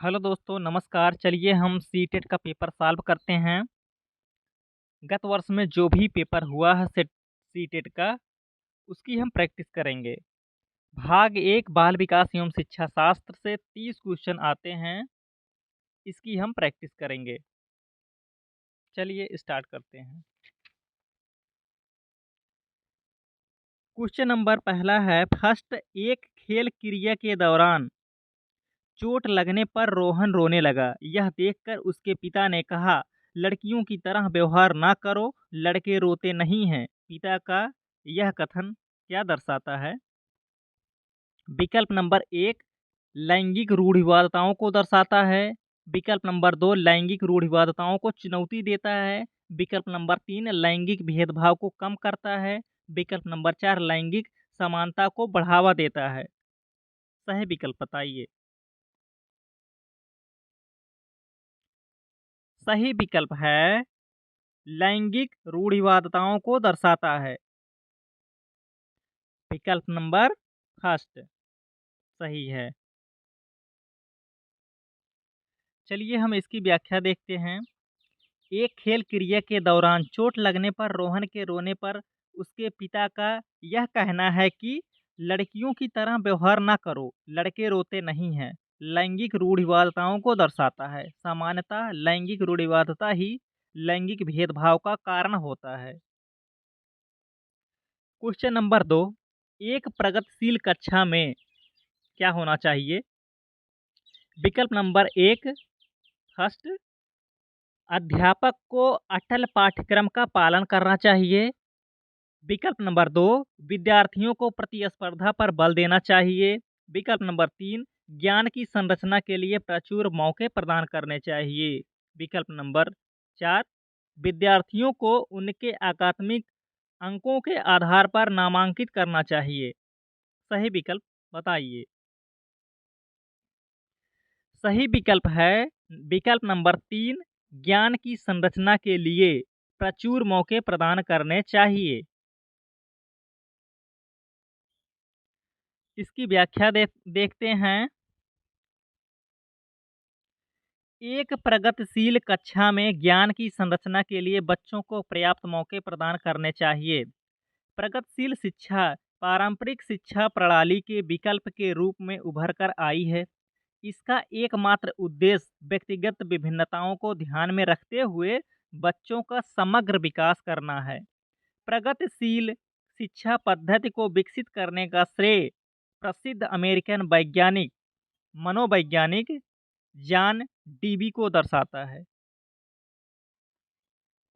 Hello दोस्तों, नमस्कार। चलिए हम सीटेट का पेपर सॉल्व करते हैं। गत वर्ष में जो भी पेपर हुआ है सेट सीटेट का, उसकी हम प्रैक्टिस करेंगे। भाग 1 बाल विकास एवं शिक्षा शास्त्र से 30 क्वेश्चन आते हैं, इसकी हम प्रैक्टिस करेंगे। चलिए स्टार्ट करते हैं। क्वेश्चन नंबर पहला है, फर्स्ट, एक खेल क्रिया के दौरान चोट लगने पर रोहन रोने लगा। यह देखकर उसके पिता ने कहा, लड़कियों की तरह व्यवहार ना करो, लड़के रोते नहीं हैं। पिता का यह कथन क्या दर्शाता है? विकल्प नंबर 1 लैंगिक रूढ़िवादिताओं को दर्शाता है। विकल्प नंबर 2 लैंगिक रूढ़िवादिताओं को चुनौती देता है। विकल्प नंबर 3 लैंगिक भेदभाव को कम करता है। विकल्प नंबर 4 लैंगिक समानता को बढ़ावा देता है। सही विकल्प बताइए। सही विकल्प है लैंगिक रूढ़िवादिताओं को दर्शाता है। विकल्प नंबर फर्स्ट सही है। चलिए हम इसकी व्याख्या देखते हैं। एक खेल क्रिया के दौरान चोट लगने पर रोहन के रोने पर उसके पिता का यह कहना है कि लड़कियों की तरह व्यवहार ना करो, लड़के रोते नहीं हैं। लैंगिक रूढ़िवादिताओं को दर्शाता है। सामान्यतः लैंगिक रूढ़िवादिता ही लैंगिक भेदभाव का कारण होता है। क्वेश्चन नंबर 2, एक प्रगतिशील कक्षा में क्या होना चाहिए? विकल्प नंबर 1 फर्स्ट, अध्यापक को अटल पाठ्यक्रम का पालन करना चाहिए। विकल्प नंबर 2 विद्यार्थियों को प्रतिस्पर्धा पर बल देना चाहिए। विकल्प नंबर 3 ज्ञान की संरचना के लिए प्रचुर मौके प्रदान करने चाहिए। विकल्प नंबर 4 विद्यार्थियों को उनके अकादमिक अंकों के आधार पर नामांकित करना चाहिए। सही विकल्प बताइए। सही विकल्प है विकल्प नंबर 3 ज्ञान की संरचना के लिए प्रचुर मौके प्रदान करने चाहिए। इसकी व्याख्या देखते हैं। एक प्रगतिशील कक्षा में ज्ञान की संरचना के लिए बच्चों को पर्याप्त मौके प्रदान करने चाहिए। प्रगतिशील शिक्षा पारंपरिक शिक्षा प्रणाली के विकल्प के रूप में उभर कर आई है। इसका एकमात्र उद्देश्य व्यक्तिगत विभिन्नताओं को ध्यान में रखते हुए बच्चों का समग्र विकास करना है। प्रगतिशील शिक्षा पद्धति को विकसित करने का श्रेय प्रसिद्ध अमेरिकन वैज्ञानिक मनोवैज्ञानिक जॉन डीबी को दर्शाता है।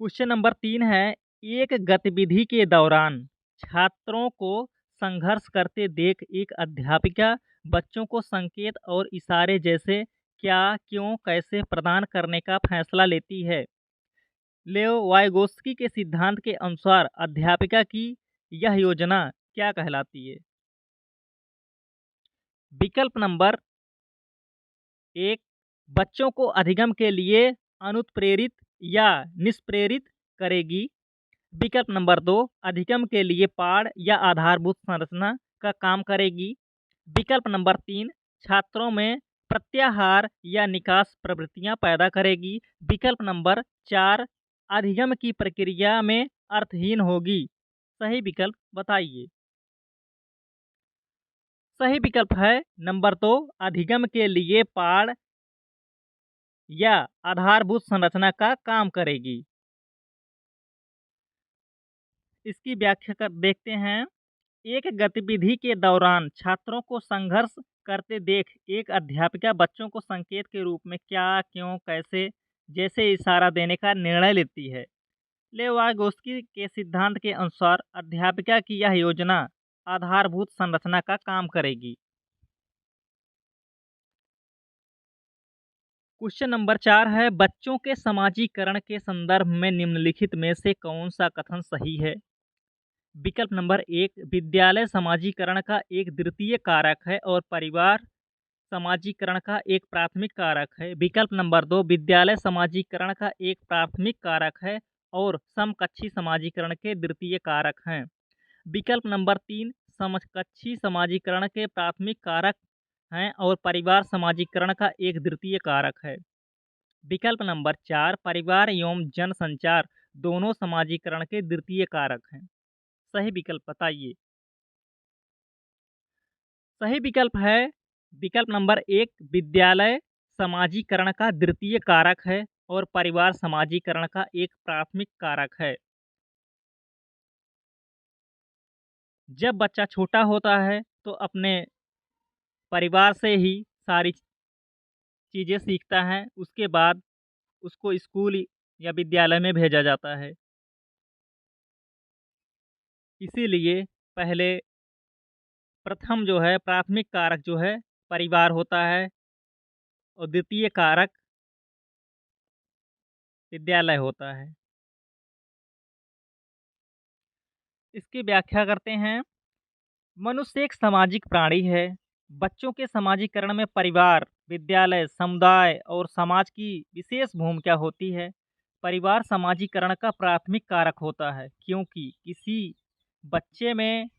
क्वेश्चन नंबर 3 है, एक गतिविधि के दौरान छात्रों को संघर्ष करते देख एक अध्यापिका बच्चों को संकेत और इशारे जैसे क्या, क्यों, कैसे प्रदान करने का फैसला लेती है। लेओ वाइगोस्की के सिद्धांत के अनुसार अध्यापिका की यह योजना क्या कहलाती है? विकल्प नंबर 1 बच्चों को अधिगम के लिए अनुत्प्रेरित या निष्प्रेरित करेगी। विकल्प नंबर 2 अधिगम के लिए पाठ या आधारभूत संरचना का काम करेगी। विकल्प नंबर 3 छात्रों में प्रत्याहार या निकास प्रवृत्तियां पैदा करेगी। विकल्प नंबर 4 अधिगम की प्रक्रिया में अर्थहीन होगी। सही विकल्प बताइए। सही विकल्प है नंबर 2 अधिगम के लिए पाठ या आधारभूत संरचना का काम करेगी। इसकी व्याख्या कर देखते हैं। एक गतिविधि के दौरान छात्रों को संघर्ष करते देख एक अध्यापिका बच्चों को संकेत के रूप में क्या, क्यों, कैसे जैसे इशारा देने का निर्णय लेती है। लेवागोस्की के सिद्धांत के अनुसार अध्यापिका की यह योजना आधारभूत संरचना का काम करेगी। क्वेश्चन नंबर 4 है, बच्चों के समाजीकरण के संदर्भ में निम्नलिखित में से कौन सा कथन सही है? विकल्प नंबर 1 विद्यालय समाजीकरण का एक द्वितीय कारक है और परिवार समाजीकरण का एक प्राथमिक कारक है। विकल्प नंबर 2 विद्यालय समाजीकरण का एक प्राथमिक कारक है और समकक्षी समाजीकरण के द्वितीय कारक हैं। विकल्प नंबर 3 समकक्षी समाजीकरण के प्राथमिक कारक हैं और परिवार समाजीकरण का एक द्वितीय कारक है। विकल्प नंबर 4 परिवार एवं जनसंचार दोनों समाजीकरण के द्वितीय कारक हैं। सही विकल्प बताइए। सही विकल्प है विकल्प नंबर 1 विद्यालय समाजीकरण का द्वितीय कारक है और परिवार समाजीकरण का एक प्राथमिक कारक है। जब बच्चा छोटा होता है तो अपने परिवार से ही सारी चीज़ें सीखता है, उसके बाद उसको स्कूल या विद्यालय में भेजा जाता है। इसीलिए पहले प्रथम जो है प्राथमिक कारक जो है परिवार होता है और द्वितीय कारक विद्यालय होता है। इसकी व्याख्या करते हैं। मनुष्य एक सामाजिक प्राणी है। बच्चों के समाजीकरण में परिवार, विद्यालय, समुदाय और समाज की विशेष भूमिका होती है। परिवार समाजीकरण का प्राथमिक कारक होता है क्योंकि किसी बच्चे में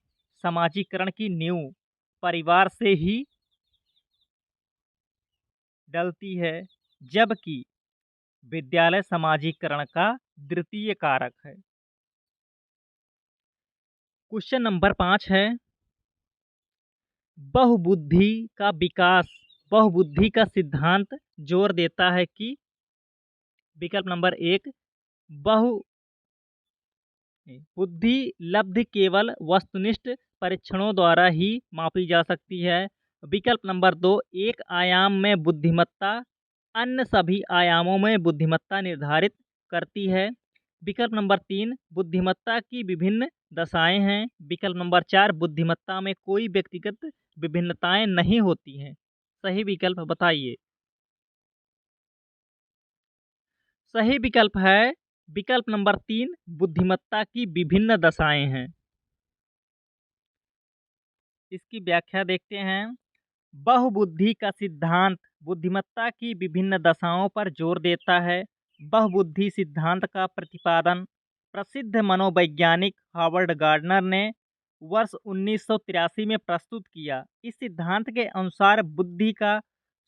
समाजीकरण की नींव परिवार से ही डलती है, जबकि विद्यालय समाजीकरण का द्वितीय कारक है। क्वेश्चन नंबर 5 है बहुबुद्धि का विकास बहुबुद्धि का सिद्धांत जोर देता है कि विकल्प नंबर 1 बहु बुद्धि लब्धि केवल वस्तुनिष्ठ परीक्षणों द्वारा ही मापी जा सकती है। विकल्प नंबर 2 एक आयाम में बुद्धिमत्ता अन्य सभी आयामों में बुद्धिमत्ता निर्धारित करती है। विकल्प नंबर 3 बुद्धिमत्ता की विभिन्न दशाएं हैं। विकल्प नंबर 4 बुद्धिमत्ता में कोई व्यक्तिगत विभिन्नताएं नहीं होती हैं। सही विकल्प बताइए। सही विकल्प है विकल्प नंबर 3 बुद्धिमत्ता की विभिन्न दशाएं हैं। इसकी व्याख्या देखते हैं। बहुबुद्धि का सिद्धांत बुद्धिमत्ता की विभिन्न दशाओं पर जोर देता है। बहुबुद्धि सिद्धांत का प्रतिपादन प्रसिद्ध मनोवैज्ञानिक हार्वर्ड गार्डनर ने वर्ष 1983 में प्रस्तुत किया। इस सिद्धांत के अनुसार बुद्धि का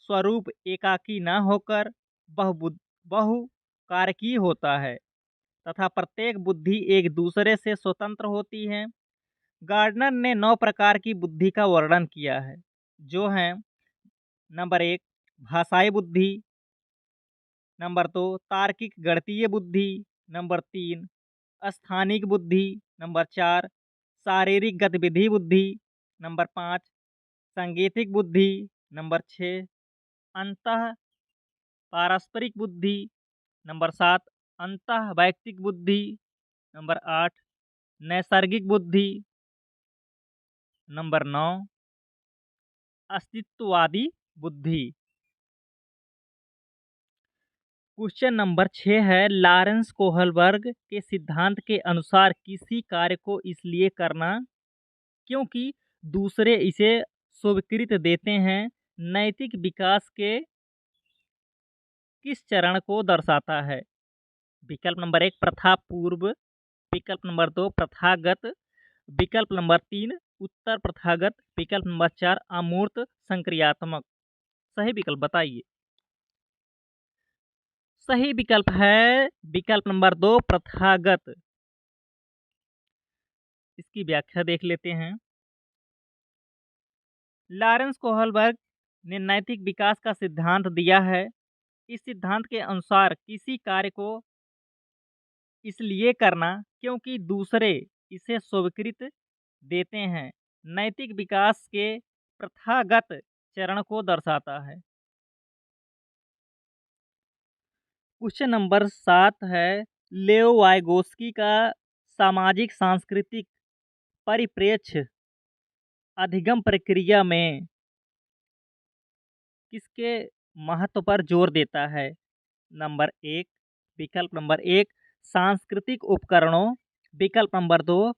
स्वरूप एकाकी न होकर बहुकारकीय होता है तथा प्रत्येक बुद्धि एक दूसरे से स्वतंत्र होती है। गार्डनर ने 9 प्रकार की बुद्धि का वर्णन किया है, जो हैं नंबर 1 भाषाई बुद्धि, नंबर 2 तार्किक गणितीय बुद्धि, नंबर 3 स्थानिक बुद्धि, नंबर 4 शारीरिक गतिविधि बुद्धि, नंबर 5 सांगीतिक बुद्धि, नंबर 6 अंतः पारस्परिक बुद्धि, नंबर 7 अंतः वैयक्तिक बुद्धि, नंबर 8 नैसर्गिक बुद्धि, नंबर 9 अस्तित्ववादी बुद्धि। क्वेश्चन नंबर 6 है लॉरेंस कोहलबर्ग के सिद्धांत के अनुसार किसी कार्य को इसलिए करना क्योंकि दूसरे इसे स्वीकृत देते हैं नैतिक विकास के किस चरण को दर्शाता है। विकल्प नंबर 1 प्रथा पूर्व, विकल्प नंबर 2 प्रथागत, विकल्प नंबर 3 उत्तर प्रथागत, विकल्प नंबर 4 अमूर्त संक्रियात्मक। सही विकल्प बताइए। सही विकल्प है विकल्प नंबर 2 प्रथागत। इसकी व्याख्या देख लेते हैं। लॉरेंस कोहलबर्ग ने नैतिक विकास का सिद्धांत दिया है। इस सिद्धांत के अनुसार किसी कार्य को इसलिए करना क्योंकि दूसरे इसे स्वीकृत देते हैं नैतिक विकास के प्रथागत चरण को दर्शाता है। क्वेश्चन नंबर 7 है लेओ वाइगोस्की का सामाजिक सांस्कृतिक परिप्रेक्ष्य अधिगम प्रक्रिया में किसके महत्व पर जोर देता है। नंबर 1 विकल्प नंबर 1 सांस्कृतिक उपकरणों, विकल्प नंबर 2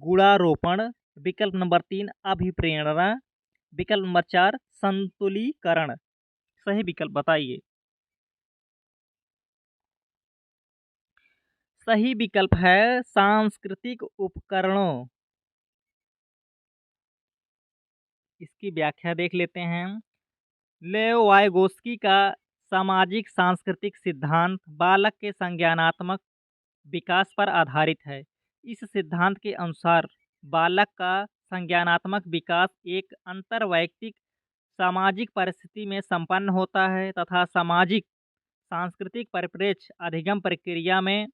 गुणारोपण, विकल्प नंबर 3 अभिप्रेरणा, विकल्प नंबर 4 संतुलीकरण। सही विकल्प बताइए। सही विकल्प है सांस्कृतिक उपकरणों। इसकी व्याख्या देख लेते हैं। लेओ वाइगोस्की का सामाजिक सांस्कृतिक सिद्धांत बालक के संज्ञानात्मक विकास पर आधारित है। इस सिद्धांत के अनुसार बालक का संज्ञानात्मक विकास एक अंतर्वैयक्तिक सामाजिक परिस्थिति में संपन्न होता है तथा सामाजिक सांस्कृतिक परिप्रेक्ष्य अधिगम प्रक्रिया में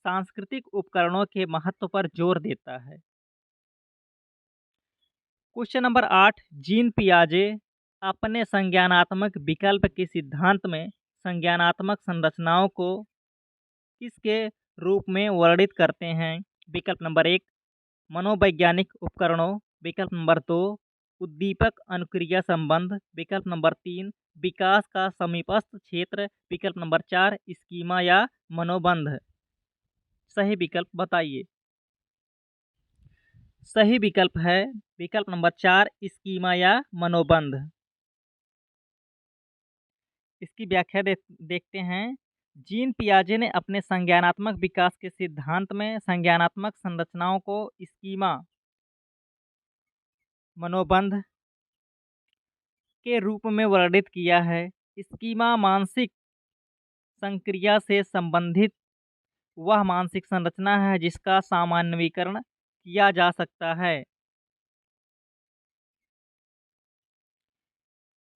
सांस्कृतिक उपकरणों के महत्व पर जोर देता है। क्वेश्चन नंबर 8, जीन पियाजे अपने संज्ञानात्मक विकल्प के सिद्धांत में संज्ञानात्मक संरचनाओं को किसके रूप में वर्णित करते हैं? विकल्प नंबर 1, मनोवैज्ञानिक उपकरणों। विकल्प नंबर 2, उद्दीपक अनुक्रिया संबंध। विकल्प नंबर 3, विकास का समीपस्थ क्षेत्र। विकल्प नंबर 4, स्कीमा या मनोबंध। सही विकल्प बताइए। सही विकल्प है विकल्प नंबर 4, स्कीमा या मनोबंध। इसकी व्याख्या देखते हैं। जीन पियाजे ने अपने संज्ञानात्मक विकास के सिद्धांत में संज्ञानात्मक संरचनाओं को स्कीमा मनोबंध के रूप में वर्णित किया है। स्कीमा मानसिक संक्रिया से संबंधित वह मानसिक संरचना है जिसका सामान्यीकरण किया जा सकता है।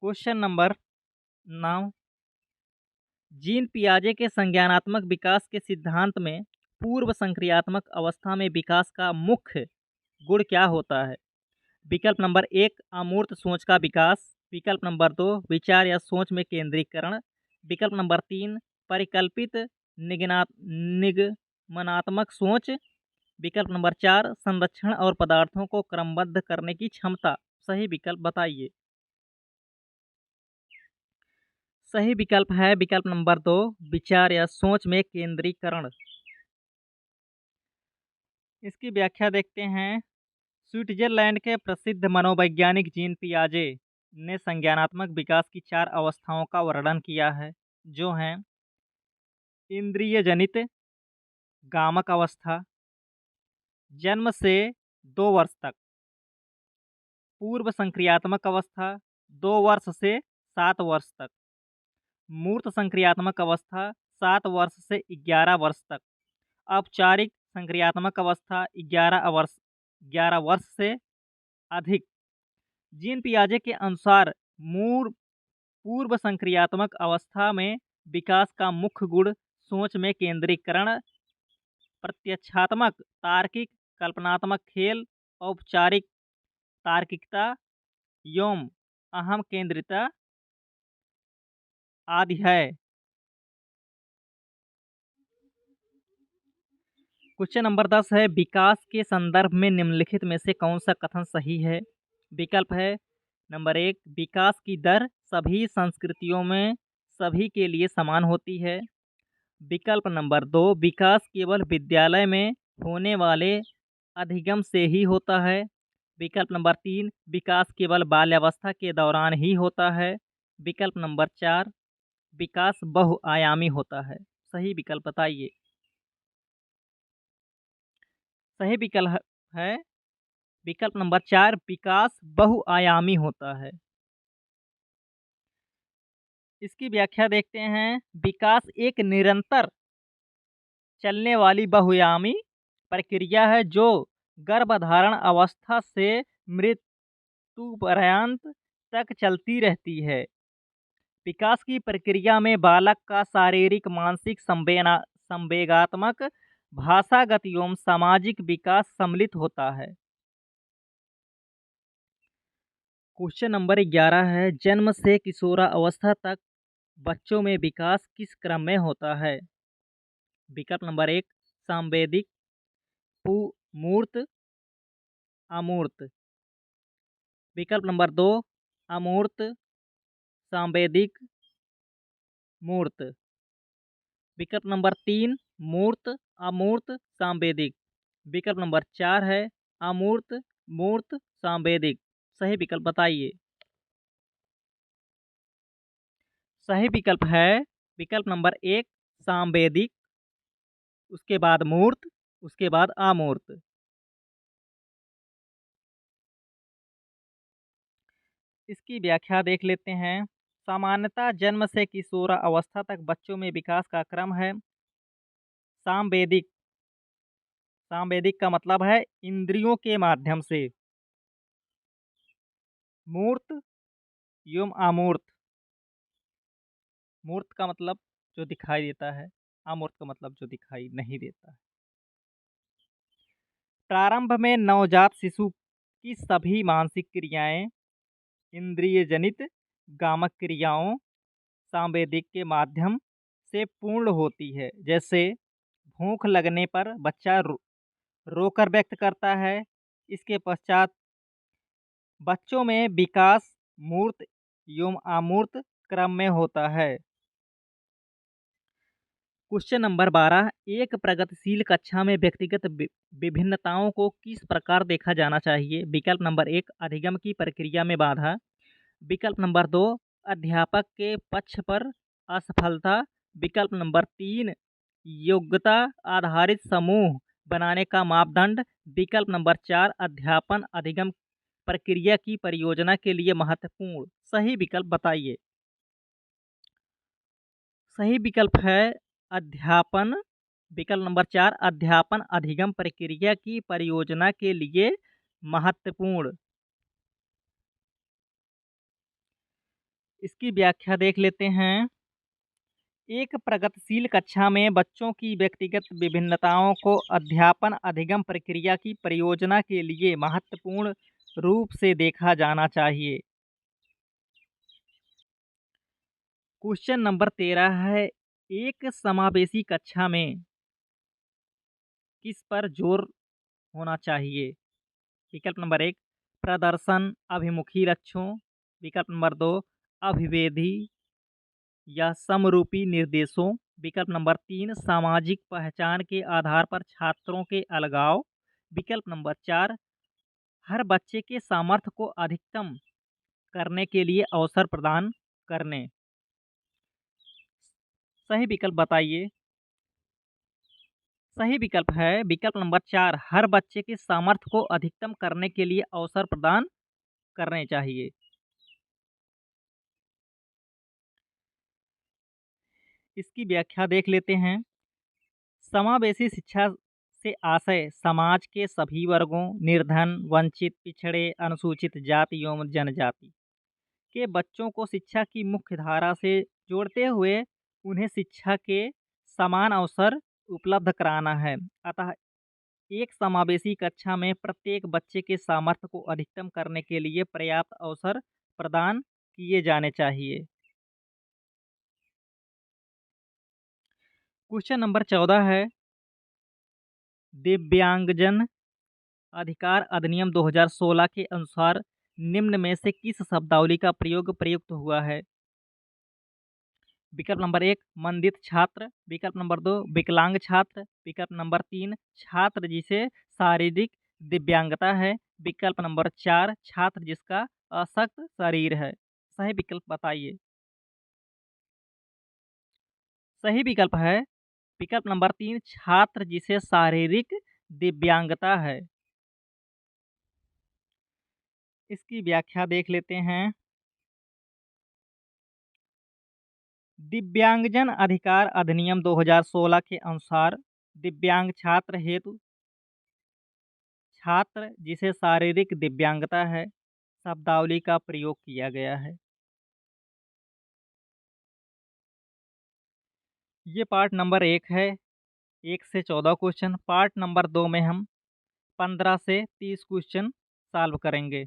क्वेश्चन नंबर 9, जीन पियाजे के संज्ञानात्मक विकास के सिद्धांत में पूर्व संक्रियात्मक अवस्था में विकास का मुख्य गुण क्या होता है? विकल्प नंबर 1, अमूर्त सोच का विकास। विकल्प नंबर 2, विचार या सोच में केंद्रीकरण। विकल्प नंबर 3, परिकल्पित निगमनात्मक सोच। विकल्प नंबर 4, संरक्षण और पदार्थों को क्रमबद्ध करने की क्षमता। सही विकल्प बताइए। सही विकल्प है विकल्प नंबर 2, विचार या सोच में केंद्रीकरण। इसकी व्याख्या देखते हैं। स्विट्जरलैंड के प्रसिद्ध मनोवैज्ञानिक जीन पियाजे ने संज्ञानात्मक विकास की 4 अवस्थाओं का वर्णन किया है, जो हैं इंद्रिय जनित गामक अवस्था, जन्म से 2 वर्ष तक, पूर्व संक्रियात्मक अवस्था 2 वर्ष से 7 वर्ष तक, मूर्त संक्रियात्मक अवस्था 7 वर्ष से 11 वर्ष तक, औपचारिक संक्रियात्मक अवस्था 11 वर्ष से अधिक। जीन पियाजे के अनुसार पूर्व संक्रियात्मक अवस्था में विकास का मुख्य गुण सोच में केंद्रीकरण, प्रत्यक्षात्मक तार्किक कल्पनात्मक खेल, औपचारिक तार्किकता एवं अहम केंद्रिता आदि है। क्वेश्चन नंबर 10 है, विकास के संदर्भ में निम्नलिखित में से कौन सा कथन सही है? विकल्प है नंबर 1, विकास की दर सभी संस्कृतियों में सभी के लिए समान होती है। विकल्प नंबर 2, विकास केवल विद्यालय में होने वाले अधिगम से ही होता है। विकल्प नंबर 3, विकास केवल बाल्यावस्था के दौरान ही होता है। विकल्प नंबर 4, विकास बहुआयामी होता है। सही विकल्प बताइए। सही विकल्प है विकल्प नंबर 4, विकास बहुआयामी होता है। इसकी व्याख्या देखते हैं। विकास एक निरंतर चलने वाली बहुआयामी प्रक्रिया है जो गर्भधारण अवस्था से मृत्यु पर्यंत तक चलती रहती है। विकास की प्रक्रिया में बालक का शारीरिक, मानसिक, संवेगात्मक, भाषागत एवं सामाजिक विकास सम्मिलित होता है। क्वेश्चन नंबर 11 है, जन्म से किशोरावस्था तक बच्चों में विकास किस क्रम में होता है? विकल्प नंबर 1, सांवेदिक, मूर्त, अमूर्त। विकल्प नंबर 2, अमूर्त, सांवेदिक, मूर्त। विकल्प नंबर 3, मूर्त, अमूर्त, सांवेदिक। विकल्प नंबर 4 है अमूर्त, मूर्त, सांवेदिक। सही विकल्प बताइए। सही विकल्प है विकल्प नंबर 1, सांवेदिक, उसके बाद मूर्त, उसके बाद अमूर्त। इसकी व्याख्या देख लेते हैं। सामान्यतः जन्म से किशोरावस्था तक बच्चों में विकास का क्रम है सामवेदिक। सामवेदिक का मतलब है इंद्रियों के माध्यम से। मूर्त एवं अमूर्त। मूर्त का मतलब जो दिखाई देता है, अमूर्त का मतलब जो दिखाई नहीं देता है। प्रारंभ में नवजात शिशु की सभी मानसिक क्रियाएं इंद्रिय जनित गामक क्रियाओं सांवेदिक के माध्यम से पूर्ण होती है। जैसे भूख लगने पर बच्चा रोकर व्यक्त करता है। इसके पश्चात बच्चों में विकास मूर्त एवं अमूर्त क्रम में होता है। क्वेश्चन नंबर 12, एक प्रगतिशील कक्षा में व्यक्तिगत विभिन्नताओं को किस प्रकार देखा जाना चाहिए? विकल्प नंबर 1, अधिगम की प्रक्रिया में बाधा। विकल्प नंबर 2, अध्यापक के पक्ष पर असफलता। विकल्प नंबर 3, योग्यता आधारित समूह बनाने का मापदंड। विकल्प नंबर 4, अध्यापन अधिगम प्रक्रिया की परियोजना के लिए महत्वपूर्ण। सही विकल्प बताइए। सही विकल्प है अध्यापन। विकल्प नंबर 4, अध्यापन अधिगम प्रक्रिया की परियोजना के लिए महत्वपूर्ण। इसकी व्याख्या देख लेते हैं। एक प्रगतिशील कक्षा में बच्चों की व्यक्तिगत विभिन्नताओं को अध्यापन अधिगम प्रक्रिया की परियोजना के लिए महत्वपूर्ण रूप से देखा जाना चाहिए। क्वेश्चन नंबर 13 है, एक समावेशी कक्षा में किस पर जोर होना चाहिए? विकल्प नंबर 1, प्रदर्शन अभिमुखी लक्ष्यों। विकल्प नंबर 2, अभिवेधी या समरूपी निर्देशों। विकल्प नंबर 3, सामाजिक पहचान के आधार पर छात्रों के अलगाव। विकल्प नंबर 4, हर बच्चे के सामर्थ्य को अधिकतम करने के लिए अवसर प्रदान करने। सही विकल्प बताइए। सही विकल्प है विकल्प नंबर 4, हर बच्चे के सामर्थ्य को अधिकतम करने के लिए अवसर प्रदान करने चाहिए। इसकी व्याख्या देख लेते हैं। समावेशी शिक्षा से आशय समाज के सभी वर्गों, निर्धन, वंचित, पिछड़े, अनुसूचित जाति एवं जनजाति के बच्चों को शिक्षा की मुख्य धारा से जोड़ते हुए उन्हें शिक्षा के समान अवसर उपलब्ध कराना है। अतः एक समावेशी कक्षा में प्रत्येक बच्चे के सामर्थ्य को अधिकतम करने के लिए पर्याप्त अवसर प्रदान किए जाने चाहिए। क्वेश्चन नंबर 14 है, दिव्यांगजन अधिकार अधिनियम 2016 के अनुसार निम्न में से किस शब्दावली का प्रयोग प्रयुक्त हुआ है? विकल्प नंबर 1, मंदित छात्र। विकल्प नंबर 2, विकलांग छात्र। विकल्प नंबर 3, छात्र जिसे शारीरिक दिव्यांगता है। विकल्प नंबर 4, छात्र जिसका अशक्त शरीर है। सही विकल्प बताइए। सही विकल्प है विकल्प नंबर 3, छात्र जिसे शारीरिक दिव्यांगता है। इसकी व्याख्या देख लेते हैं। दिव्यांगजन अधिकार अधिनियम 2016 के अनुसार दिव्यांग छात्र हेतु छात्र जिसे शारीरिक दिव्यांगता है शब्दावली का प्रयोग किया गया है। ये पार्ट नंबर 1 है, 1 से 14 क्वेश्चन। पार्ट नंबर 2 में हम 15 से 30 क्वेश्चन सॉल्व करेंगे।